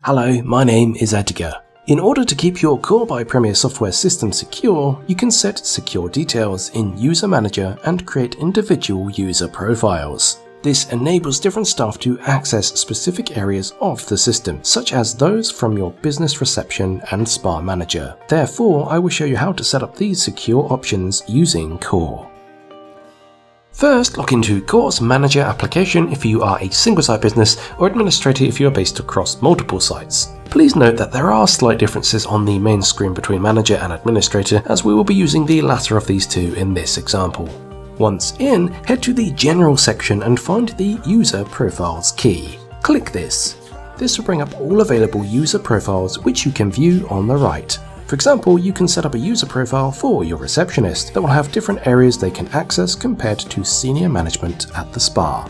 Hello, my name is Edgar. In order to keep your Core by Premier software system secure, you can set secure details in User Manager and create individual user profiles. This enables different staff to access specific areas of the system, such as those from your business reception and spa manager. Therefore, I will show you how to set up these secure options using Core. First, log into Core's Manager application if you are a single-site business or administrator if you are based across multiple sites. Please note that there are slight differences on the main screen between Manager and Administrator, as we will be using the latter of these two in this example. Once in, head to the General section and find the User Profiles key. Click this. This will bring up all available user profiles which you can view on the right. For example, you can set up a user profile for your receptionist that will have different areas they can access compared to senior management at the spa.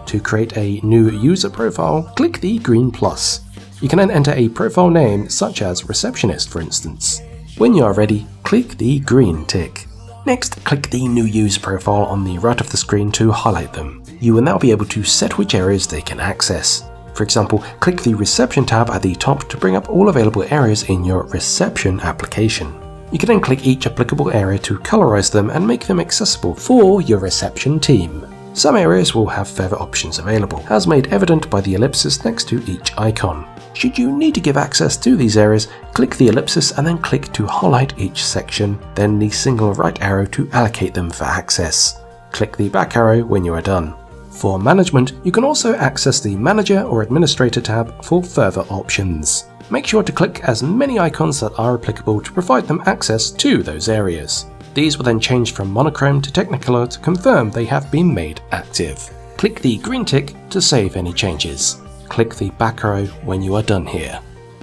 To create a new user profile, click the green plus. You can then enter a profile name such as receptionist, for instance. When you are ready, click the green tick. Next, click the new user profile on the right of the screen to highlight them. You will now be able to set which areas they can access. For example, click the Reception tab at the top to bring up all available areas in your Reception application. You can then click each applicable area to colorize them and make them accessible for your reception team. Some areas will have further options available, as made evident by the ellipsis next to each icon. Should you need to give access to these areas, click the ellipsis and then click to highlight each section, then the single right arrow to allocate them for access. Click the back arrow when you are done. For management, you can also access the Manager or Administrator tab for further options. Make sure to click as many icons that are applicable to provide them access to those areas. These will then change from monochrome to Technicolor to confirm they have been made active. Click the green tick to save any changes. Click the back arrow when you are done here.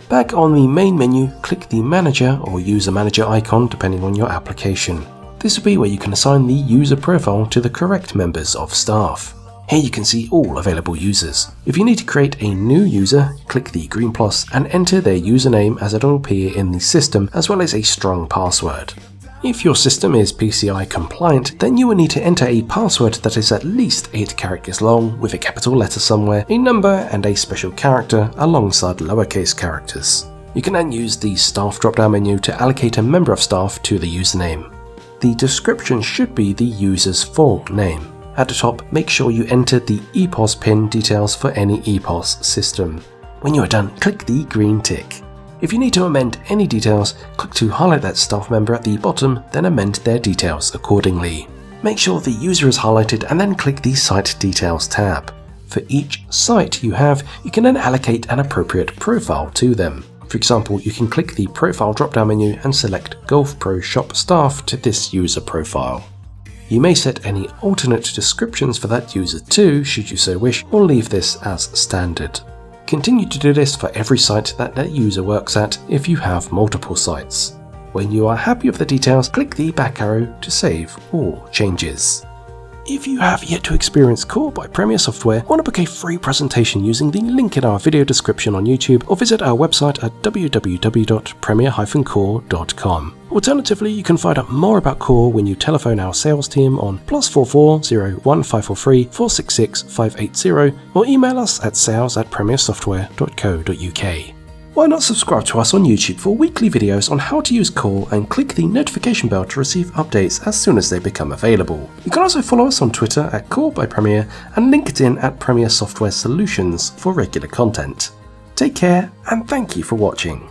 Back on the main menu, click the Manager or User Manager icon depending on your application. This will be where you can assign the user profile to the correct members of staff. Here you can see all available users. If you need to create a new user, click the green plus and enter their username as it will appear in the system, as well as a strong password. If your system is PCI compliant, then you will need to enter a password that is at least 8 characters long with a capital letter somewhere, a number and a special character alongside lowercase characters. You can then use the staff drop-down menu to allocate a member of staff to the username. The description should be the user's full name. At the top, make sure you enter the EPOS PIN details for any EPOS system. When you are done, click the green tick. If you need to amend any details, click to highlight that staff member at the bottom, then amend their details accordingly. Make sure the user is highlighted and then click the Site Details tab. For each site you have, you can then allocate an appropriate profile to them. For example, you can click the Profile drop-down menu and select Golf Pro Shop Staff to this user profile. You may set any alternate descriptions for that user too, should you so wish, or leave this as standard. Continue to do this for every site that user works at if you have multiple sites. When you are happy with the details, click the back arrow to save all changes. If you have yet to experience Core by Premier software, want to book a free presentation using the link in our video description on YouTube, or visit our website at www.premier-core.com. Alternatively, you can find out more about Core when you telephone our sales team on +44 01543 466 580 or email us at sales@premiersoftware.co.uk. Why not subscribe to us on YouTube for weekly videos on how to use Core and click the notification bell to receive updates as soon as they become available. You can also follow us on Twitter at Core by Premier and LinkedIn at Premier Software Solutions for regular content. Take care and thank you for watching.